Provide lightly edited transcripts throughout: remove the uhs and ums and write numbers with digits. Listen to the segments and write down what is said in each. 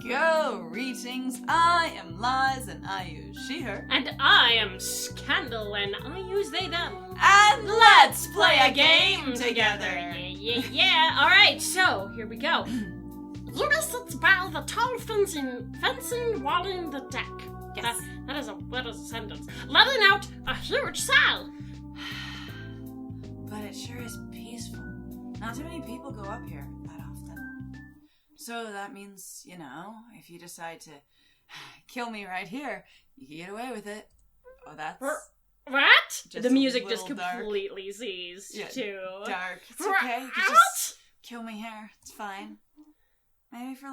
Greetings, I am Liz and I use she, her. And I am Scandal and I use they, them. And let's play a game together. Yeah. Alright, so here we go. Yumi sits by the tall fencing walling the deck. Yes. That is a sentence. Letting out a huge sigh. But it sure is peaceful. Not too many people go up here that often. So that means, if you decide to kill me right here, you can get away with it. Oh, that's... What? Just the music just dark. completely ceased, too. Dark. It's okay. You can just kill me here. It's fine. Maybe for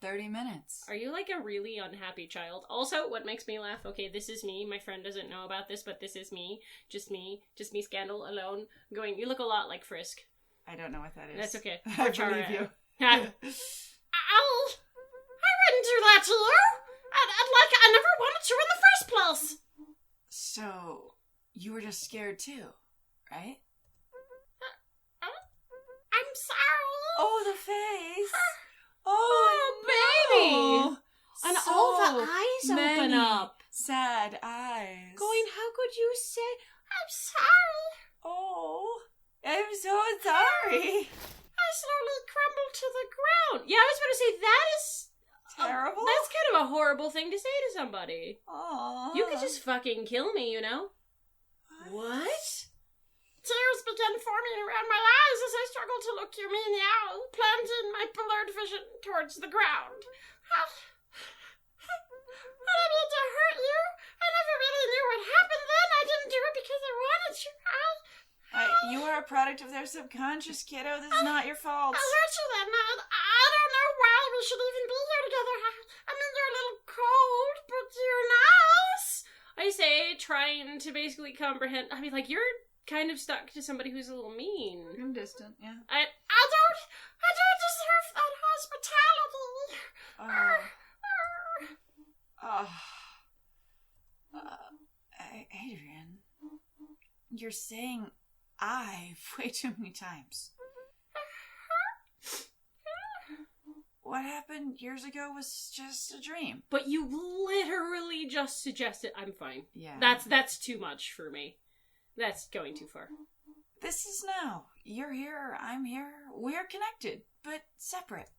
30 minutes. Are you a really unhappy child? Also, what makes me laugh, okay, this is me. My friend doesn't know about this, but this is me. Just me, Scandal, alone, going, you look a lot like Frisk. I don't know what that is. That's okay. I believe you. I wouldn't do that to you. I never wanted to in the first place. So, you were just scared too, right? I'm sorry. Oh, the face. Baby. No. And So all the eyes open many up. sad eyes. Going, how could you say, I'm sorry. Oh, I'm so sorry. I slowly crumbled to the ground. Yeah, I was about to say, that is... Terrible. That's kind of a horrible thing to say to somebody. Aww. You could just fucking kill me, What? Tears began forming around my eyes as I struggled to look Yumi in the eye, planting my blurred vision towards the ground. I didn't mean to hurt you. I never really knew what happened then. I didn't do it because I wanted to. You are a product of their subconscious, kiddo. This is not your fault. I hurt you then. I don't know why we should even be here together. I mean, you're a little cold, but you're nice. I say, trying to basically comprehend. I mean, you're kind of stuck to somebody who's a little mean. I'm distant, yeah. I don't deserve that hospitality. Adrian, you're saying I way too many times. What happened years ago was just a dream. But you literally just suggested I'm fine. Yeah. That's too much for me. That's going too far. This is now. You're here, I'm here. We're connected, but separate.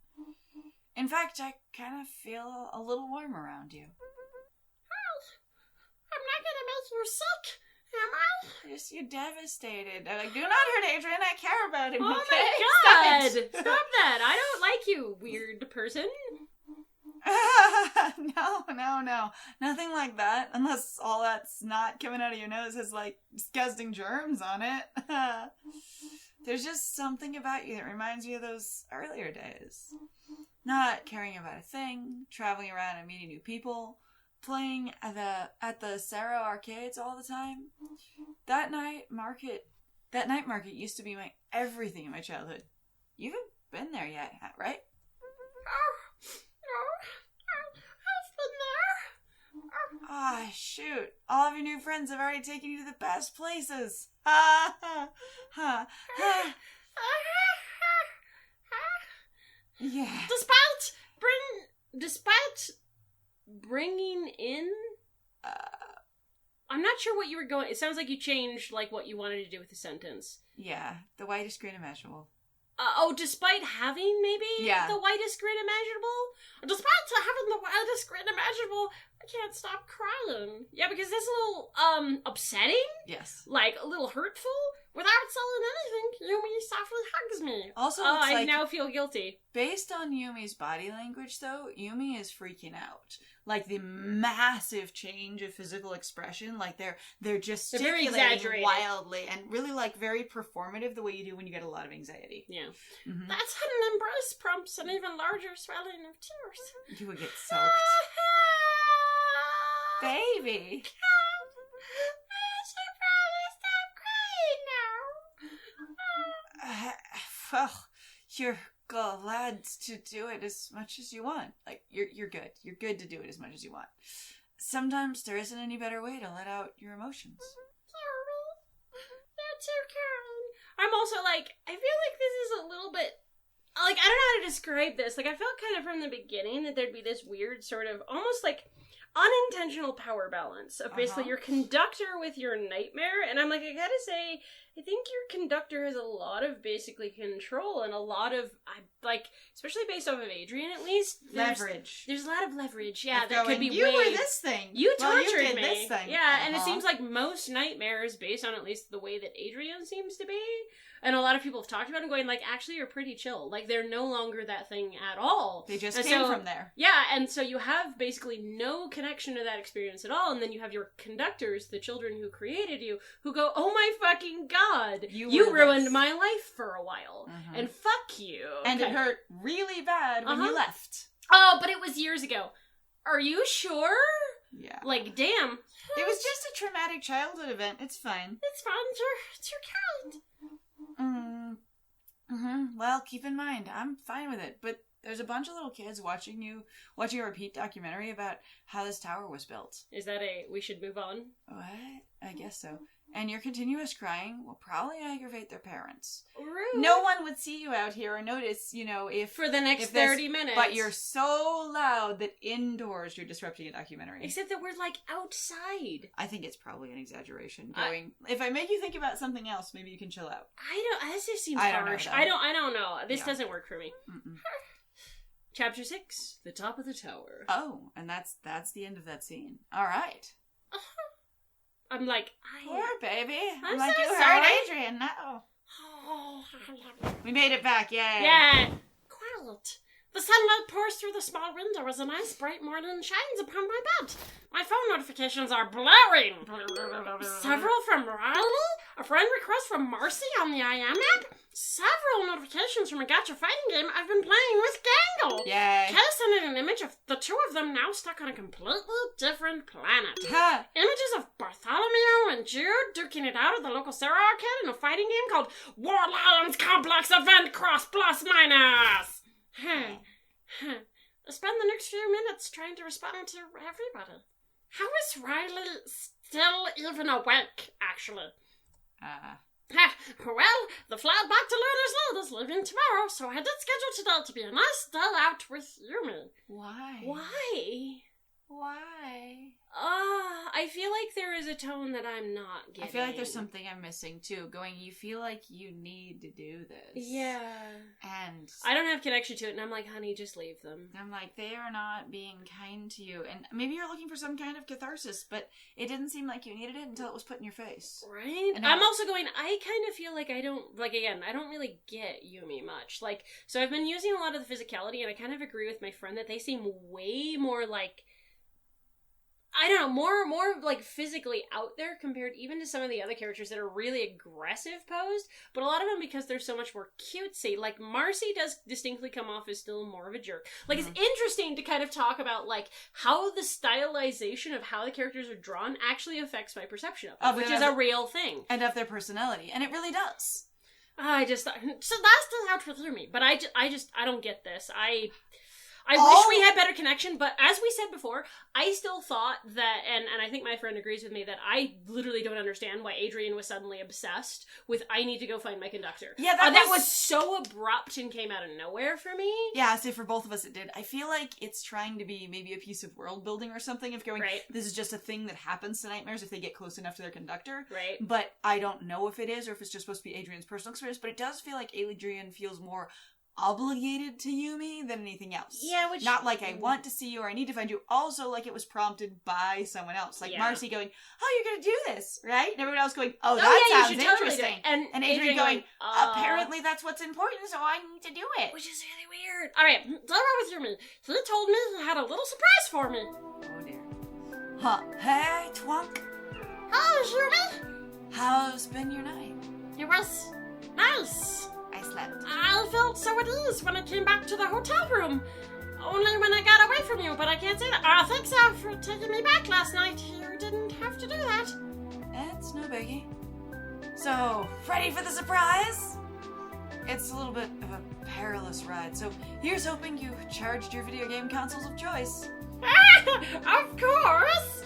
In fact, I kind of feel a little warm around you. Well, I'm not gonna make you sick, am I? Just you're devastated. Do not hurt Adrian. I care about him. Oh okay? my god! Stop Stop that! I don't like you, weird person. No. Nothing like that. Unless all that snot coming out of your nose has, disgusting germs on it. There's just something about you that reminds me of those earlier days. Not caring about a thing, traveling around and meeting new people, playing at the Sarah arcades all the time. That night market used to be my everything in my childhood. You haven't been there yet, right? Ah, shoot. All of your new friends have already taken you to the best places. Ha, ha, ha, ha. Yeah. Despite bringing in... I'm not sure what you were going... It sounds like you changed, what you wanted to do with the sentence. Yeah, the whitest grin imaginable. Despite having, the whitest grin imaginable? Despite having the whitest grin imaginable, I can't stop crying. Yeah, because that's a little, upsetting. Yes. A little hurtful. Without saying anything, Yumi softly hugs me. Also, I now feel guilty. Based on Yumi's body language, though, Yumi is freaking out. The massive change of physical expression, they're gesticulating wildly and really very performative, the way you do when you get a lot of anxiety. Yeah. Mm-hmm. That sudden embrace prompts an even larger swelling of tears. You would get soaked. Baby. I should probably stop crying now. Well, you're glad to do it as much as you want. You're good. You're good to do it as much as you want. Sometimes there isn't any better way to let out your emotions. You're too kind. I'm also I feel like this is a little bit like, I don't know how to describe this. Like, I felt kind of from the beginning that there'd be this weird sort of, almost like, unintentional power balance of basically your conductor with your nightmare. And I'm like, I gotta say, I think your conductor has a lot of basically control and a lot of, like, especially based off of Adrian at least. Leverage. There's a lot of leverage, yeah, Of that could going, be you way... were this thing. You Well, tortured you did me. this thing. Yeah, and it seems like most nightmares, based on at least the way that Adrian seems to be, and a lot of people have talked about him going, like, actually are pretty chill. Like, they're no longer that thing at all. They just And came so- from there. Yeah, and so you have basically no connection to that experience at all, and then you have your conductors, the children who created you, who go, oh my fucking god, you were ruined this." my life for a while, Mhm. and fuck you. And Okay. it hurt really bad when you left. Oh, but it was years ago. Are you sure? Yeah. Like, damn. It was just a traumatic childhood event. It's fine. It's fine, it's your kind. Well, keep in mind, I'm fine with it. But there's a bunch of little kids watching a repeat documentary about how this tower was built. Is that we should move on? What? I guess so. And your continuous crying will probably aggravate their parents. Rude. No one would see you out here or notice, if... For the next if this- 30 minutes. But you're so loud that indoors you're disrupting a documentary. Except that we're, like, outside. I think it's probably an exaggeration. If I make you think about something else, maybe you can chill out. This just seems I don't know, harsh. though. I don't know. This Yeah. doesn't work for me. Mm-mm. Chapter 6, The Top of the Tower. Oh, and that's the end of that scene. All right. I'm like, Poor baby. I'm like so you sorry. heard Adrian. No. We made it back. Yay. Yeah. Quiet. The sunlight pours through the small window as a nice bright morning shines upon my bed. My phone notifications are blaring. Several from Riley, a friend request from Marcy on the IM app, several notifications from a gacha fighting game I've been playing with Gangle. Yay. Kay sent in an image of the two of them now stuck on a completely different planet. Ha. Images of Bartholomew and Jude duking it out at the local Sarah arcade in a fighting game called War Lions Complex Event Cross Plus Minus. I spend the next few minutes trying to respond to everybody. How is Riley still even awake, actually? Well, the flight back to Luna's Lake is leaving tomorrow, so I did schedule today to be a nice day out with Yumi. Why? Why? I feel like there is a tone that I'm not getting. I feel like there's something I'm missing too. You feel like you need to do this. Yeah. And I don't have connection to it, and I'm like, honey, just leave them. I'm like, they are not being kind to you. And maybe you're looking for some kind of catharsis, but it didn't seem like you needed it until it was put in your face. Right? And I'm also going, I kind of feel like I don't really get Yumi much. Like, so I've been using a lot of the physicality, and I kind of agree with my friend that they seem way more like, I don't know, more like physically out there compared even to some of the other characters that are really aggressive posed, but a lot of them because they're so much more cutesy. Like, Marcy does distinctly come off as still more of a jerk. Like, it's interesting to kind of talk about, like, how the stylization of how the characters are drawn actually affects my perception of them, which is a real thing. And of their personality. And it really does. So that's still out with me, but I don't get this. I wish we had better connection, but as we said before, I still thought that, and I think my friend agrees with me, that I literally don't understand why Adrian was suddenly obsessed with, I need to go find my conductor. Yeah, that was so abrupt and came out of nowhere for me. Yeah, I say for both of us it did. I feel like it's trying to be maybe a piece of world building or something, of going, this is just a thing that happens to nightmares if they get close enough to their conductor. Right. But I don't know if it is, or if it's just supposed to be Adrian's personal experience, but it does feel like Adrian feels more obligated to Yumi than anything else. Yeah, which... Not like I want to see you or I need to find you. Also, like it was prompted by someone else. Like Marcy going, oh, you're going to do this, right? And everyone else going, oh, that sounds interesting. Totally and Adrian going, apparently that's what's important, so I need to do it. Which is really weird. Alright, tell me with Yumi. He told me he had a little surprise for me. Oh, dear. Huh. Hey, Twunk. Hi, Yumi. How's been your night? It was nice. I slept. I felt so at ease when I came back to the hotel room. Only when I got away from you, but I can't say that. Thanks for taking me back last night. You didn't have to do that. It's no biggie. So, ready for the surprise? It's a little bit of a perilous ride, so here's hoping you charged your video game consoles of choice. Of course!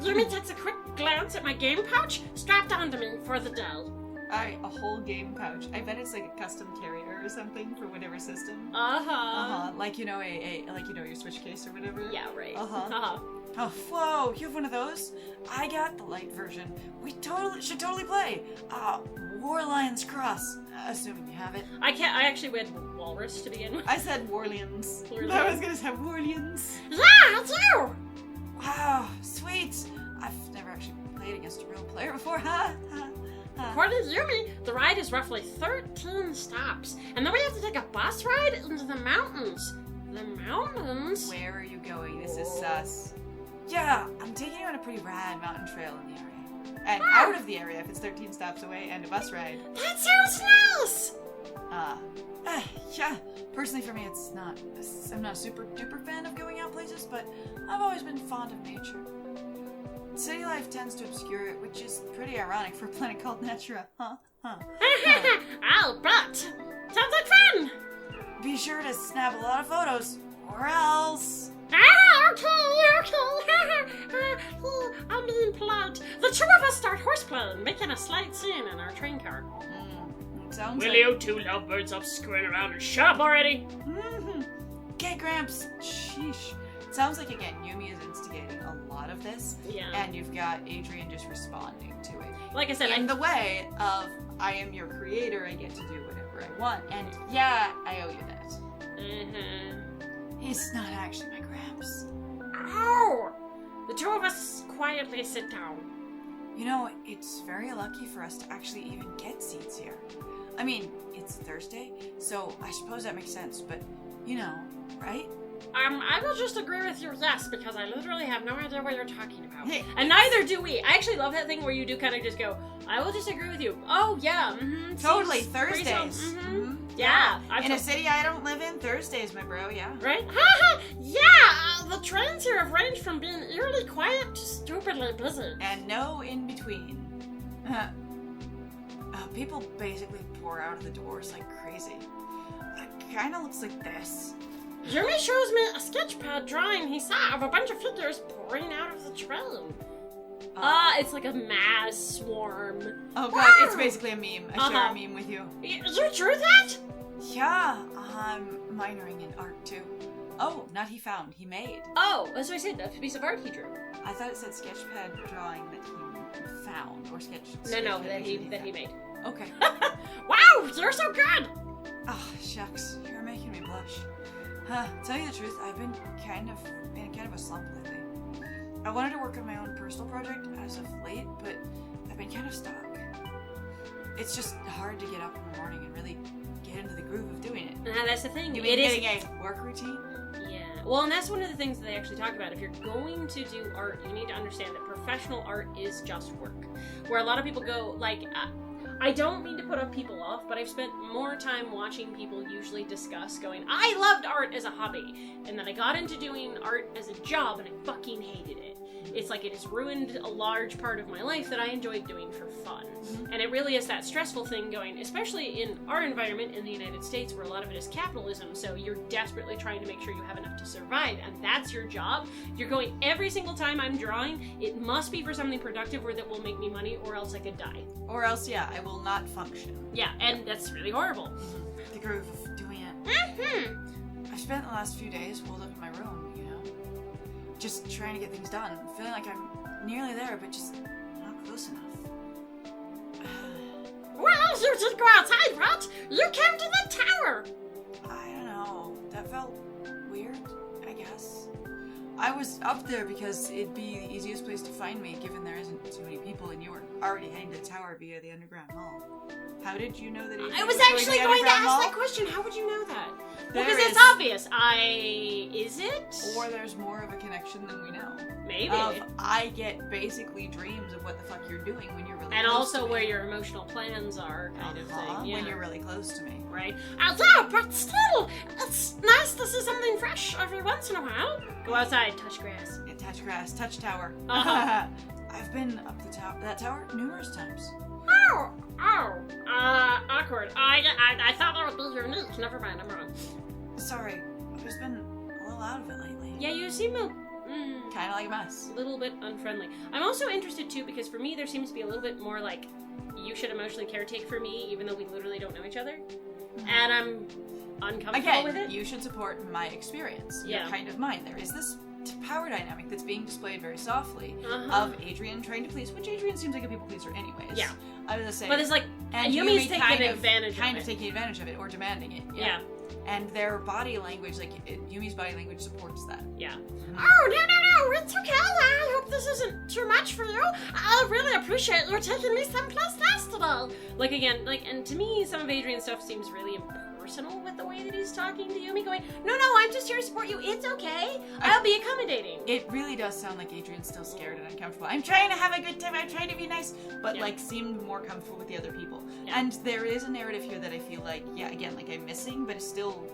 Yumi takes a quick glance at my game pouch, strapped onto me for the day. A whole game pouch. I bet it's like a custom carrier or something for whatever system. Like, you know, your Switch case or whatever. Yeah, right. Oh, whoa, you have one of those? I got the light version. We should totally play. War Lions Cross. Assuming you have it. I actually went Walrus to begin with. I said Warlians. I was gonna say Warlians. Yeah, it's you! Wow, sweet. I've never actually played against a real player before, huh? According to Yumi, the ride is roughly 13 stops, and then we have to take a bus ride into the mountains. The mountains? Where are you going? This is sus. Yeah, I'm taking you on a pretty rad mountain trail in the area. And out of the area if it's 13 stops away and a bus ride. That sounds nice! Yeah. Personally for me, I'm not a super duper fan of going out places, but I've always been fond of nature. City life tends to obscure it, which is pretty ironic for a planet called Natura. I'll bet. Sounds like fun! Be sure to snap a lot of photos, or else... Okay. I'm being polite. The two of us start horseplaying, making a slight scene in our train car. Sounds Will you two lovebirds up screwing around and shut up already? Okay, Gramps. Sheesh. Sounds like, again, Yumi is instigating a lot of this. Yeah. And you've got Adrian just responding to it. Like I said, in the way of, I am your creator, I get to do whatever I want. And yeah, I owe you that. He's not actually my Gramps. Oh! The two of us quietly sit down. You know, it's very lucky for us to actually even get seats here. I mean, it's Thursday, so I suppose that makes sense, but, you know, right? I will just agree with you, yes, because I literally have no idea what you're talking about. Hey, and neither do we. I actually love that thing where you do kind of just go, I will just agree with you. Oh, yeah, Totally, seems Thursdays. Yeah. In a city I don't live in, Thursdays, my bro, yeah. Right? Haha, yeah! The trains here have ranged from being eerily quiet to stupidly busy. And no in between. People basically pour out of the doors like crazy. It kind of looks like this. Yumi shows me a sketchpad drawing he saw of a bunch of figures pouring out of the train. It's like a mass swarm. Oh god, it's basically a meme. I share a meme with you. You drew that? Yeah, I'm minoring in art too. Oh, not he found, he made. Oh, that's what I said, that's a piece of art he drew. I thought it said sketchpad drawing that he found, or sketch. No, that he made. Okay. Wow, you're so good! Oh, shucks, you're making me blush. Tell you the truth, I've been kind of a slump lately. I wanted to work on my own personal project as of late, but I've been kind of stuck. It's just hard to get up in the morning and really get into the groove of doing it. That's the thing. You mean getting a work routine? Yeah. Well, and that's one of the things that they actually talk about. If you're going to do art, you need to understand that professional art is just work. Where a lot of people go, like, I don't mean to put people off, but I've spent more time watching people usually discuss going, I loved art as a hobby, and then I got into doing art as a job, and I fucking hated it. It's like it has ruined a large part of my life that I enjoyed doing for fun. And it really is that stressful thing going, especially in our environment in the United States where a lot of it is capitalism, so you're desperately trying to make sure you have enough to survive, and that's your job. You're going, every single time I'm drawing, it must be for something productive or that will make me money, or else I could die. Or else, yeah, I will not function. Yeah, and that's really horrible. The groove of doing it. I've spent the last few days holed up in my room, you know? Just trying to get things done. Feeling like I'm nearly there, but just not close enough. Well, you did go outside, right? You came to the tower! I don't know. That felt weird, I guess. I was up there because it'd be the easiest place to find me, given there isn't too many people and you were already heading to the tower via the underground hall. How did you know that I was actually going to ask that question. How would you know that? Well, because it's obvious. Is it? Or there's more of a connection than we know. Maybe. I get basically dreams of what the fuck you're doing when you're really and close to also me. where your emotional plans are, kind of thing. Yeah. When you're really close to me. Right. Yeah, but still, it's nice to see something fresh every once in a while. Go outside, touch grass. Yeah, touch grass, touch tower. Uh-huh. I've been up that tower numerous times. Awkward. I thought that would be unique. Never mind, I'm wrong. Sorry, I've just been a little out of it lately. Yeah, you seem kind of like a mess. A little bit unfriendly. I'm also interested too because for me there seems to be a little bit more like you should emotionally caretake for me, even though we literally don't know each other. And I'm uncomfortable with it. You should support my experience. Yeah. Your kind of mind. There is this power dynamic that's being displayed very softly of Adrian trying to please, which Adrian seems like a people pleaser anyways. Yeah. I was gonna say. But it's like, and Yumi's Yumi taking advantage kind of taking advantage of it or demanding it. Yeah. And their body language, like Yumi's body language, supports that. Yeah. Oh, no, it's okay. I hope this isn't too much for you. I really appreciate you taking me someplace nice today. Like, again, like, and to me, some of Adrian's stuff seems really impersonal with the way that he's talking to Yumi, going, no, I'm just here to support you. It's okay. I'll be accommodating. It really does sound like Adrian's still scared and uncomfortable. I'm trying to have a good time. I'm trying to be nice, but like seemed more comfortable with the other people. Yeah. And there is a narrative here that I feel like, again, like I'm missing, but it's still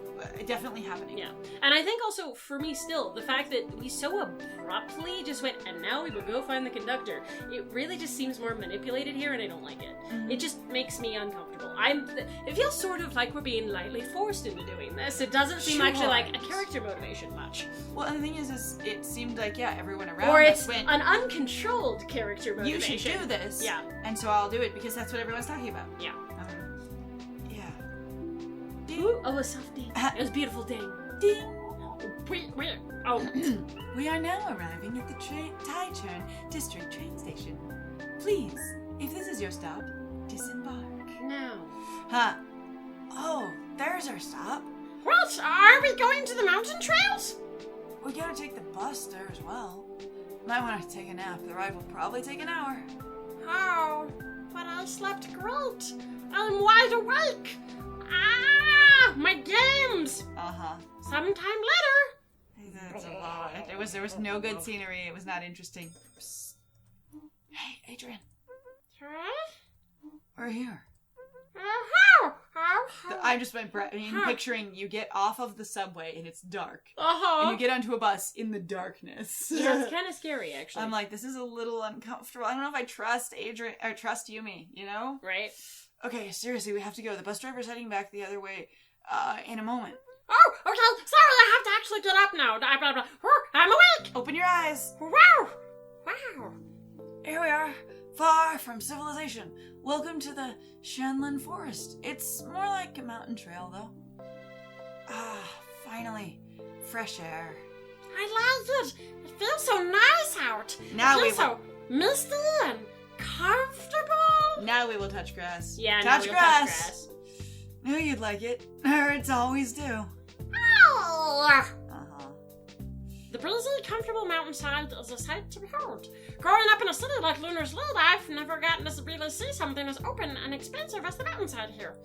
definitely happening. Yeah. And I think also, for me still, the fact that we so abruptly just went, and now we will go find the conductor, it really just seems more manipulated here, and I don't like it. It just makes me uncomfortable. It feels sort of like we're being lightly forced into doing this. It doesn't seem actually like a character motivation much. Well, and the thing is it seemed like, everyone around or us it's went, an uncontrolled character motivation. you should do this. Yeah. And so I'll do it because that's what everyone's talking about. Yeah. Ding. Oh, a soft ding. It was a beautiful ding. Ding. Oh. We are now arriving at the Taichung District train station. Please, if this is your stop, disembark. No. Huh. Oh, there's our stop. What? Are we going to the mountain trails? We gotta take the bus there as well. Might want to take a nap. The ride will probably take an hour. Oh, but I slept great. I'm wide awake. My games. Sometime later. That's a lot. There was no good scenery. It was not interesting. Psst. Hey, Adrian. We're here. I'm just picturing you get off of the subway and it's dark. And you get onto a bus in the darkness. Yeah, it's kind of scary, actually. I'm like, this is a little uncomfortable. I don't know if I trust Adrian or trust Yumi, you know? Right. Okay, seriously, we have to go. The bus driver's heading back the other way in a moment. Oh, okay. Sorry, I have to actually get up now. I'm awake. Open your eyes. Wow. Here we are, far from civilization. Welcome to the Shenlin Forest. It's more like a mountain trail, though. Finally, fresh air. I like it. It feels so nice out. Now it we feels so misty and comfortable. Now we will touch grass. Yeah, touch grass. Knew you'd like it. Birds always do. Oh. The breezy, comfortable mountainside is a sight to behold. Growing up in a city like Lunar's Lead, I've never gotten to really see something as open and expansive as the mountainside here.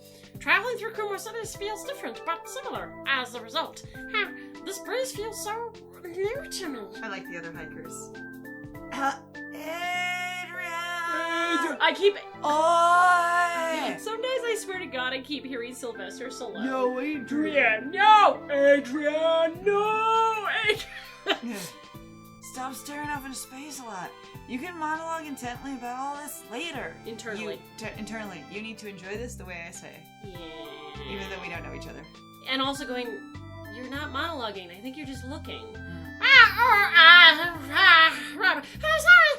Traveling through Kumo cities feels different, but similar as a result. This breeze feels so new to me. I like the other hikers. Adrian! I keep... Oi! Some days I swear to God I keep hearing Sylvester Stallone. No, Adrian! No! Adrian! No! Adrian! Stop staring off into space a lot. You can monologue intently about all this later. Internally. Internally. You need to enjoy this the way I say. Yeah. Even though we don't know each other. And also going, you're not monologuing. I think you're just looking. Sorry,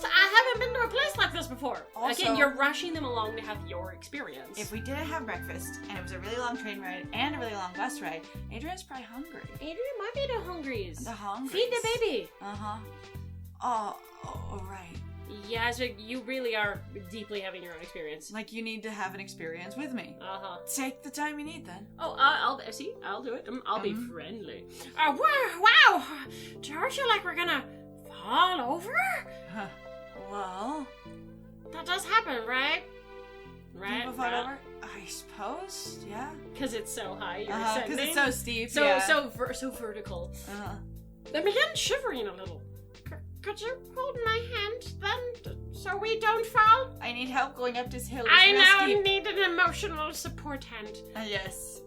I haven't been to a place like this before. Also, again, you're rushing them along to have your experience. If we didn't have breakfast, and it was a really long train ride, and a really long bus ride, Adrian's probably hungry. Adrian might be the hungries. The hungries. Feed the baby. Oh, right. Yeah, so you really are deeply having your own experience. Like, you need to have an experience with me. Take the time you need, then. Oh, I'll do it. I'll be friendly. Wow! Don't you like we're gonna fall over? Well... That does happen, right? Right? People fall over? I suppose, yeah. Because it's so high, you're ascending. Because it's so steep, so vertical. I begin shivering a little. Could you hold my hand, then, so we don't fall? I need help going up this hill. I now need an emotional support hand. Yes.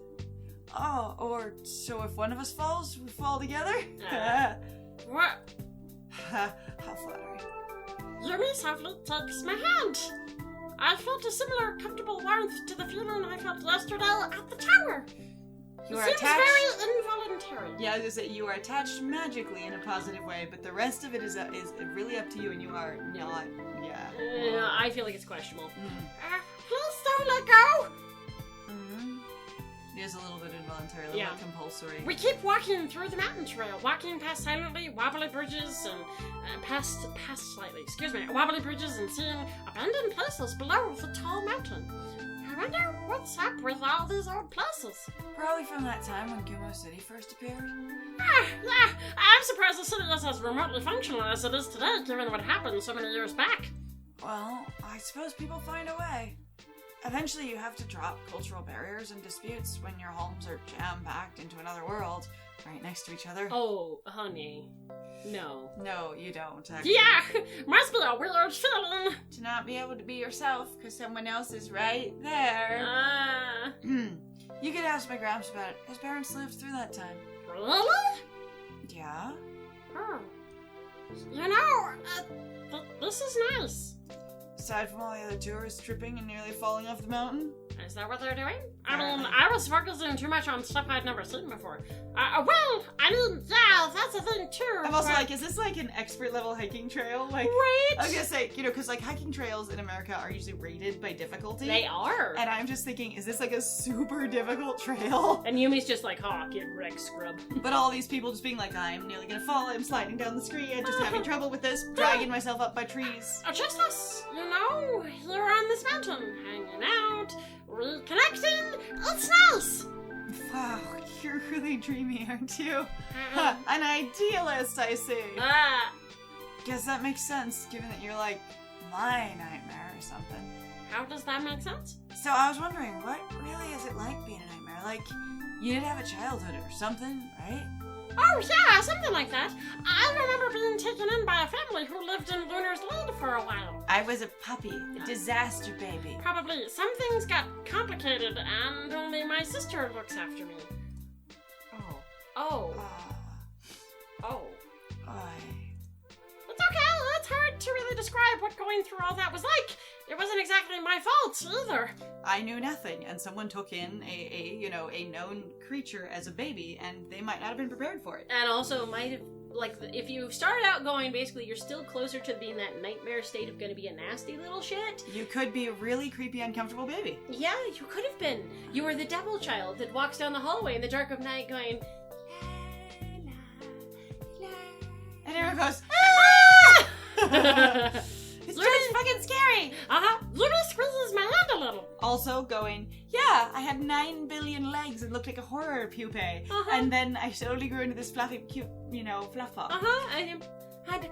Oh, or so if one of us falls, we fall together? What? How flattering. Yumi softly takes my hand. I felt a similar comfortable warmth to the feeling I felt yesterday at the tower. You it are seems attached. very involuntary. Yeah, I was gonna say, you are attached magically in a positive way, but the rest of it is really up to you, and you are not, I feel like it's questionable. Please don't let go. It is a little bit involuntary, a little bit compulsory. We keep walking through the mountain trail, walking past silently wobbly bridges and wobbly bridges and seeing abandoned places below the tall mountain. I wonder what's up with all these old places. Probably from that time when Gumo City first appeared. I'm surprised the city is as remotely functional as it is today, given what happened so many years back. Well, I suppose people find a way. Eventually you have to drop cultural barriers and disputes when your homes are jam-packed into another world, right next to each other. Oh, honey. No. No, you don't, actually. Yeah! Must be a weird feeling! To not be able to be yourself because someone else is right there. You could ask my gramps about it. His parents lived through that time. Really? Yeah? You know, this is nice. Aside from all the other tourists tripping and nearly falling off the mountain? Is that what they're doing? I mean, I was focusing too much on stuff I'd never seen before. That's a thing too. I'm also like, is this like an expert level hiking trail? Like, right? I was gonna say, because like hiking trails in America are usually rated by difficulty. They are. And I'm just thinking, is this like a super difficult trail? And Yumi's just like, get wrecked, scrub. But all these people just being like, I'm nearly gonna fall, I'm sliding down the screen, just having trouble with this, dragging myself up by trees. Just us, here on this mountain, hanging out, reconnecting. It's nice. Wow, you're really dreamy, aren't you? An idealist, I see. Guess that makes sense, given that you're like my nightmare or something. How does that make sense? So I was wondering, what really is it like being a nightmare? Like, you did have a childhood or something, right? Oh yeah, something like that. I remember being taken in by a family who lived in Lunar's Lead for a while. I was a puppy, a disaster baby. Probably. Some things got complicated and only my sister looks after me. Oh. It's okay, it's hard to really describe what going through all that was like. It wasn't exactly my fault either. I knew nothing, and someone took in a known creature as a baby, and they might not have been prepared for it. And also might have, like, if you started out going, basically, you're still closer to being that nightmare state of gonna be a nasty little shit. You could be a really creepy, uncomfortable baby. Yeah, you could have been. You were the devil child that walks down the hallway in the dark of night going, and everyone goes, it's just fucking scary. Luna squeezes my hand a little. Also going, yeah, I had 9 billion legs and looked like a horror pupae. And then I slowly grew into this fluffy, cute, fluff ball. And you had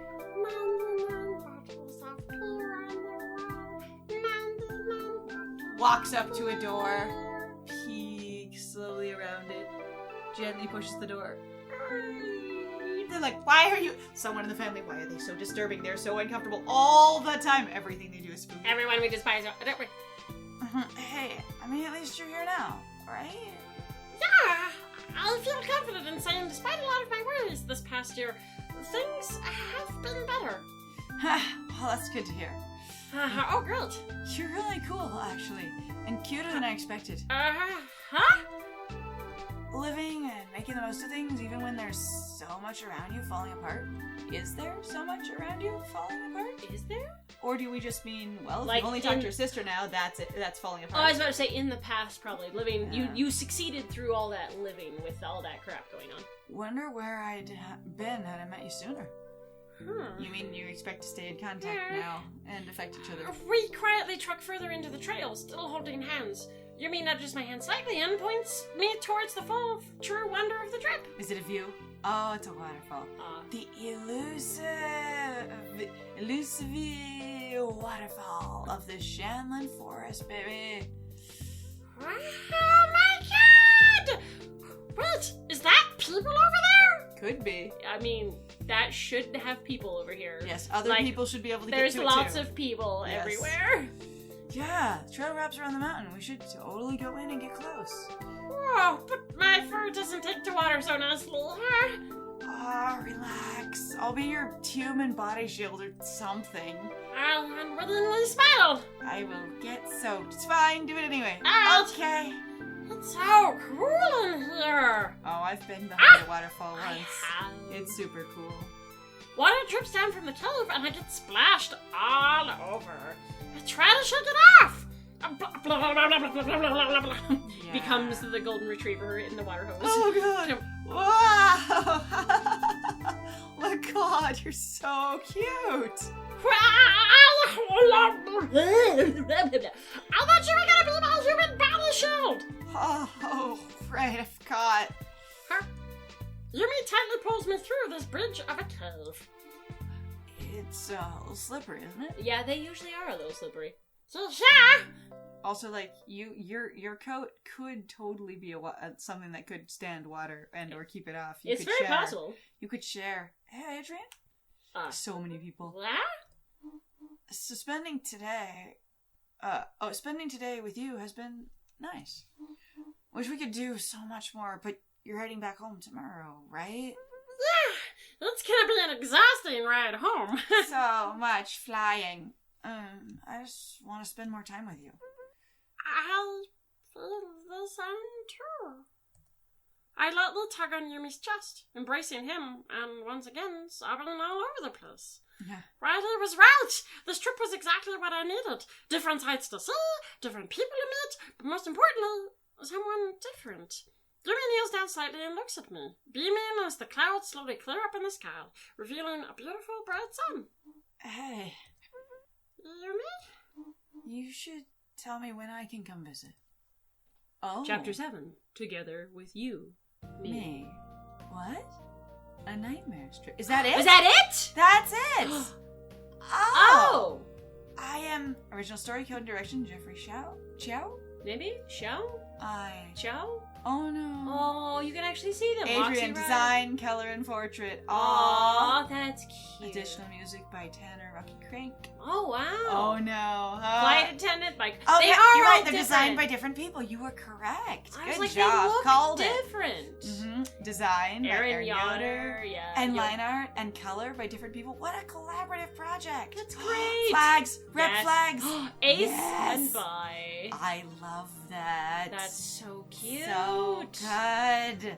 walks up to a door, peeks slowly around it, gently pushes the door. They're like, why are you... Someone in the family, why are they so disturbing? They're so uncomfortable all the time. Everything they do is spooky. Everyone we despise, don't we? Hey, I mean, at least you're here now, right? Yeah, I feel confident in saying, despite a lot of my worries this past year, things have been better. Well, that's good to hear. Oh, great. You're really cool, actually, and cuter than I expected. Living and making the most of things, even when there's so much around you falling apart. Is there so much around you falling apart? Is there? Or do we just mean, well, like if you only talk to your sister now, that's it, that's falling apart? Oh, I was about to say, in the past, probably. Living, you succeeded through all that living with all that crap going on. Wonder where I'd been had I met you sooner. You mean you expect to stay in contact now and affect each other? We quietly truck further into the trail, still holding hands. You mean nudges my hand slightly and points me towards the full, true wonder of the trip. Is it a view? Oh, it's a waterfall. The elusive waterfall of the Shanlin Forest, baby. Oh my god! Wait, is that people over there? Could be. I mean, that should have people over here. Yes, other people should be able to get to it too. There's lots of people everywhere. Yeah, the trail wraps around the mountain. We should totally go in and get close. Oh, but my fur doesn't take to water so nicely. Relax. I'll be your human body shield or something. I'll unwittingly smile. I will get soaked. It's fine. Do it anyway. Alright. Okay. It's so cool in here. Oh, I've been behind the waterfall I once. have. It's super cool. Water drips down from the cave and I get splashed all over. I try to shake it off. Yeah. Becomes the golden retriever in the water hose. Oh god! Wow! Oh god, you're so cute! I thought you were gonna be my human battle shield. Oh, right, I forgot. Yumi tightly pulls me through this bridge of a cave. It's a little slippery, isn't it? Yeah, they usually are a little slippery. So yeah. Also, like your coat could totally be something that could stand water and or keep it off. You It's could very share. possible. You could share. Hey, Adrian. So many people. What? So spending today with you has been nice. Wish we could do so much more, but you're heading back home tomorrow, right? Yeah, it's gonna be an exhausting ride home. So much flying. I just want to spend more time with you. I feel the same too. I lightly tug on Yumi's chest, embracing him, and once again, sobbing all over the place. Yeah. Riley was right! This trip was exactly what I needed. Different sights to see, different people to meet, but most importantly, someone different. Yumi kneels down slightly and looks at me, beaming as the clouds slowly clear up in the sky, revealing a beautiful bright sun. Hey, Yumi? you should tell me when I can come visit. Oh. Chapter 7. Together with you. Me. What? A nightmare strip. Is that it? Is that it? That's it! Oh! I am original story, code and direction, Jeffrey Chow? Maybe? Xiao? Xiao? Oh no. Oh, you can actually see them. Adrian, Moxie design, color, and portrait. Aw, that's cute. Additional music by Tanner Rocky Crank. Oh, wow. Oh no. Flight attendant, like, Oh, they yeah, are you're all right. They're different. designed by different people. You were correct. I Good was like, job. they look Called different. it. Mm-hmm. Design by Aaron Yoder. Yoder, yeah. And Yo- line art and color by different people. What a collaborative project. That's great. Flags. Red Yes. flags. Ace Yes. and Bi. I love that. That's so cute. so good.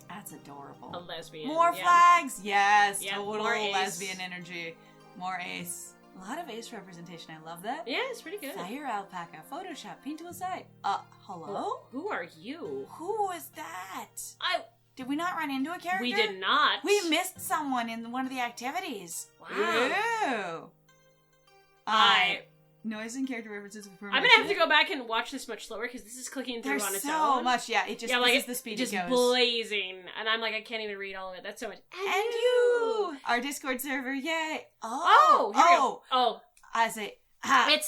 That's adorable. A lesbian. More yeah. flags. Yes. Yeah, total more Ace. lesbian energy. More Ace. A lot of Ace representation. I love that. Yeah, it's pretty good. Fire alpaca. Photoshop. Paint to a site. Hello? Who are you? Who was that? I. Did we not run into a character? We did not. We missed someone in one of the activities. Wow. Ooh. Noise and character references with permission. I'm gonna have to go back and watch this much slower because this is clicking through There's on its so own. much. Yeah, it just like this is the speed just it goes. blazing, and I'm like, I can't even read all of it. That's so much. And you, our Discord server, yay! Oh, here we go. Oh, I say,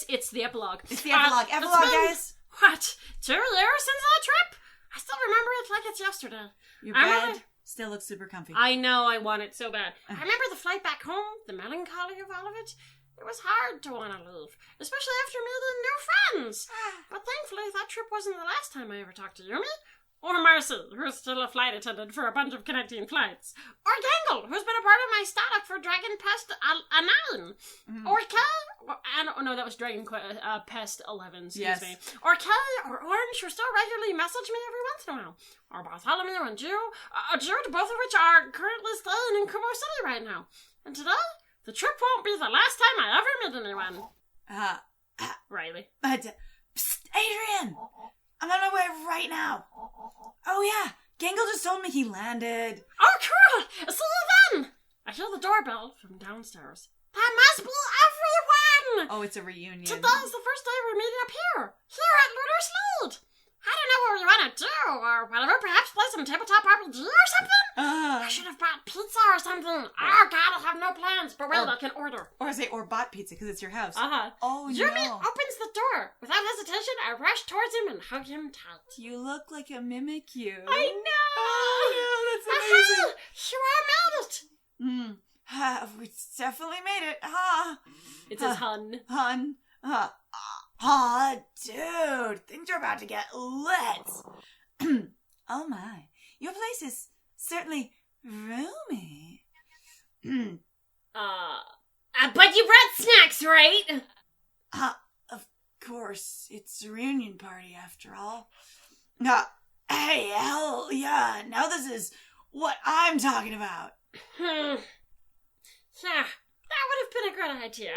it's the epilogue. it's the epilogue. Epilogue, it's been- guys. What? 2 years since that trip? I still remember it like it's yesterday. Your I bed remember- still looks super comfy. I know, I want it so bad. I remember the flight back home, the melancholy of all of it. It was hard to want to leave, especially after meeting new friends. But thankfully, that trip wasn't the last time I ever talked to Yumi. Or Mercy, who's still a flight attendant for a bunch of connecting flights. Or Gangle, who's been a part of my static for Dragon Pest 9. Or Kay, No, that was Dragon Pest 11, excuse Yes. me. or Kay, or Orange, who still regularly message me every once in a while. Or Bartholomew and Jew, both of which are currently staying in Kumo City right now. And today, the trip won't be the last time I ever meet anyone. Riley. Psst, Adrian, I'm on my way right now. Oh yeah, Gangle just told me he landed. Oh, cool! See you then! I hear the doorbell from downstairs. That must be everyone! Oh, it's a reunion. Today's the first day we're meeting up here at Lunar Slade. I don't know what we want to do, or whatever, perhaps play some tabletop RPG or something? I should have brought pizza or something. Oh god, I have no plans, but wait, I can order. Or bought pizza because it's your house. Uh-huh. Oh Yumi no. opens the door. Without hesitation, I rush towards him and hug him tight. You look like a mimic you. I know! Oh, no, that's amazing. Aha! Sure, I made it! We definitely made it. Ha! It says hun. Hun. Dude, things are about to get lit. Oh my, your place is certainly roomy. But you brought snacks, right? Of course, it's a reunion party after all. Hey, hell yeah, now this is what I'm talking about. Yeah, that would have been a great idea.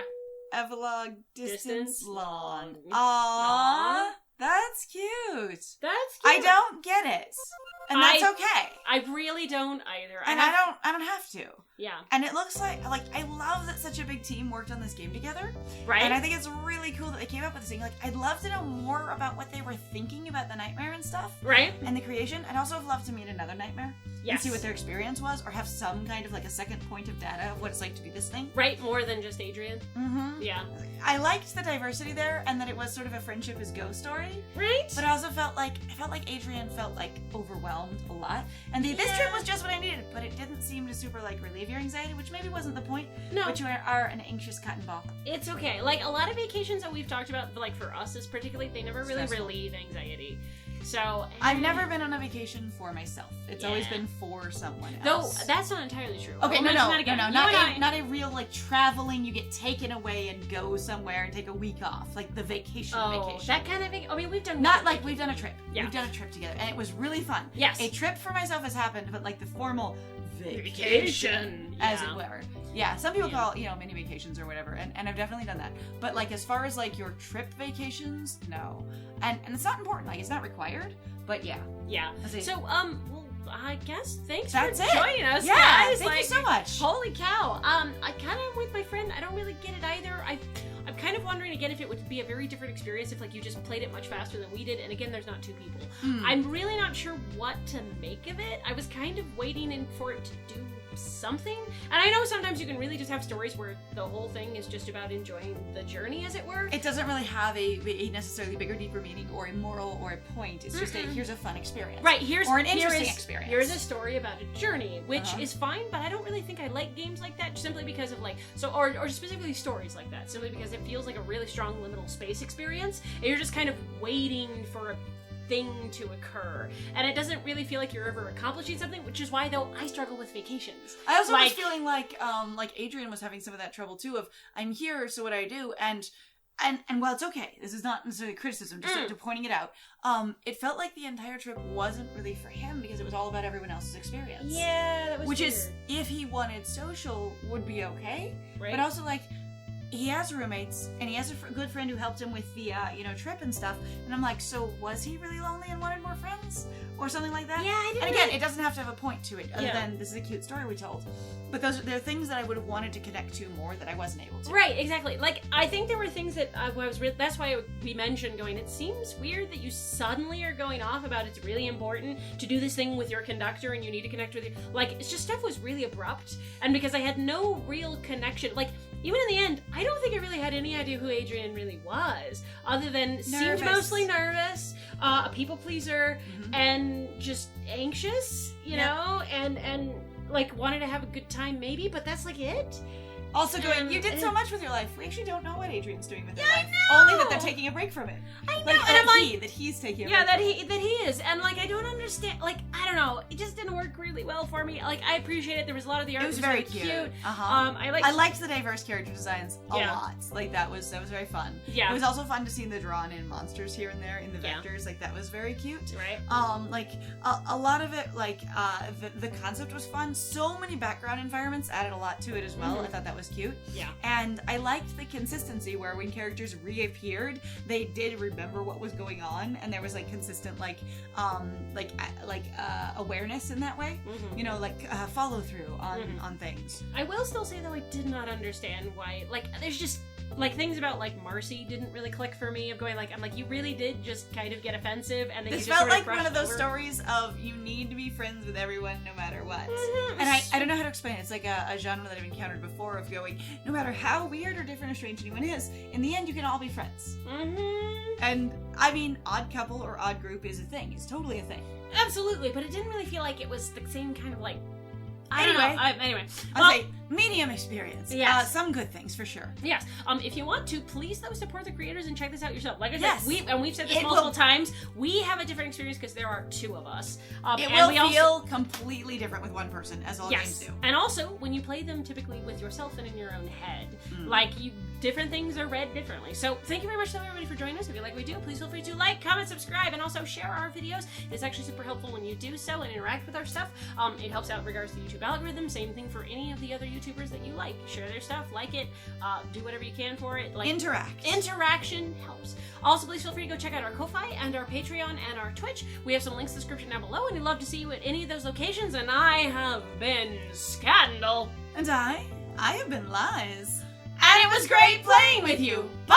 Epilogue distance long. long. Aww, that's cute. That's cute. I don't get it. And that's okay. I really don't either. And I don't have to. Yeah. And it looks like I love that such a big team worked on this game together. Right. And I think it's really cool that they came up with this thing. Like, I'd love to know more about what they were thinking about the nightmare and stuff. Right. And the creation. I'd also have loved to meet another nightmare. Yes. And see what their experience was, or have some kind of like a second point of data of what it's like to be this thing. Right, more than just Adrian. Mm-hmm. Yeah. I liked the diversity there, and that it was sort of a friendship as go story. Right. But I also felt like Adrian felt like overwhelmed a lot, and this trip was just what I needed. But it didn't seem to super like relieve your anxiety, which maybe wasn't the point. No. But you are an anxious cotton ball. It's okay. Like, a lot of vacations that we've talked about, like for us, is particularly, they never really Stressful. relieve anxiety. So I've never been on a vacation for myself. It's always Yeah. been for someone Though else. that's not entirely true. Okay, We'll mention that again. not a real like traveling. You get taken away and go somewhere and take a week off, like the vacation. That kind of. I mean, we've done Not like we've done a trip. Yeah. We've done a trip together, and it was really fun. Yes. A trip for myself has happened, but like the formal Vacation. as Yeah. it were. Yeah, some people Yeah. call mini vacations or whatever, and I've definitely done that. But like as far as like your trip vacations, no, and it's not important. Like it's not required. But yeah. Yeah. That's it. So well, I guess thanks That's for it. joining us, Yeah, guys. thank like, you so much. Holy cow. I kind of with my friend. I don't really get it either. I'm kind of wondering again if it would be a very different experience if like you just played it much faster than we did. And again, there's not two people. I'm really not sure what to make of it. I was kind of waiting for it to do something. And I know sometimes you can really just have stories where the whole thing is just about enjoying the journey, as it were. It doesn't really have a necessarily bigger, deeper meaning or a moral or a point. It's just here's a fun experience. Right, or an interesting experience. Here's a story about a journey, which Uh-huh. is fine, but I don't really think I like games like that simply because of or specifically stories like that, simply because it feels like a really strong liminal space experience, and you're just kind of waiting for a thing to occur, and it doesn't really feel like you're ever accomplishing something, which is why though I struggle with vacations. I also was feeling like Adrian was having some of that trouble too of I'm here, so what do I do? And while it's okay, this is not necessarily criticism, just sort of pointing it out. It felt like the entire trip wasn't really for him because it was all about everyone else's experience. Yeah, that was Which weird. is, if he wanted social, would be okay. Right. But also like, he has roommates and he has a good friend who helped him with the trip and stuff. And I'm like, so was he really lonely and wanted more friends or something like that? Yeah, I didn't. And again, it doesn't have to have a point to it, other Yeah. than this is a cute story we told. But they're things that I would have wanted to connect to more that I wasn't able to. Right, exactly. Like, I think there were things that that's why we mentioned going, it seems weird that you suddenly are going off about it's really important to do this thing with your conductor and you need to connect with your, like, it's just stuff was really abrupt. And because I had no real connection, like, even in the end, I don't think I really had any idea who Adrian really was, other than seemed mostly nervous, a people pleaser, and just anxious, you know, and like wanted to have a good time maybe, but that's like it. Also going, you did so much with your life. We actually don't know what Adrian's doing with his Yeah, I life. know! Only that they're taking a break from it. I know, Like, and I'm like, that he's taking a yeah, break. that he is, and like I don't understand, like I don't know, it just didn't work really well for me. Like I appreciate it. There was a lot of the art. It was very cute. I liked the diverse character designs a lot. Like that was very fun. Yeah. It was also fun to see the drawn in monsters here and there in the Yeah. vectors. Like that was very cute. Right. Like a lot of it, like the concept was fun. So many background environments added a lot to it as well. I thought that was cute. Yeah. And I liked the consistency where when characters reappeared, they did remember what was going on, and there was like consistent awareness in that way. You know, follow through on things. I will still say though I did not understand why, like there's just like things about like Marcy didn't really click for me, of going like, I'm like, you really did just kind of get offensive, and then This you just felt sort of like one of those over. stories of you need to be friends with everyone no matter what. Mhm. And I don't know how to explain it. It's like a genre that I've encountered before of going, no matter how weird or different or strange anyone is, in the end you can all be friends. And I mean, odd couple or odd group is a thing. It's totally a thing. Absolutely, but it didn't really feel like it was the same kind of like. I Anyway. don't know. Anyway, I'll well, say, medium experience. Yes. Some good things for sure. Yes. If you want to, please though support the creators and check this out yourself. Like I Yes. said, we've said this multiple times. We have a different experience because there are two of us. It will feel completely different with one person, as all games do. And also, when you play them typically with yourself and in your own head, different things are read differently. So thank you very much to everybody for joining us. If you like what we do, please feel free to like, comment, subscribe, and also share our videos. It's actually super helpful when you do so and interact with our stuff. It helps out in regards to the YouTube algorithm. Same thing for any of the other YouTubers that you like. Share their stuff, like it, do whatever you can for it. Interaction helps. Also, please feel free to go check out our Ko-Fi and our Patreon and our Twitch. We have some links in the description down below, and we'd love to see you at any of those locations. And I have been Scandal. And I have been Lies. And it was great playing with you. Bye!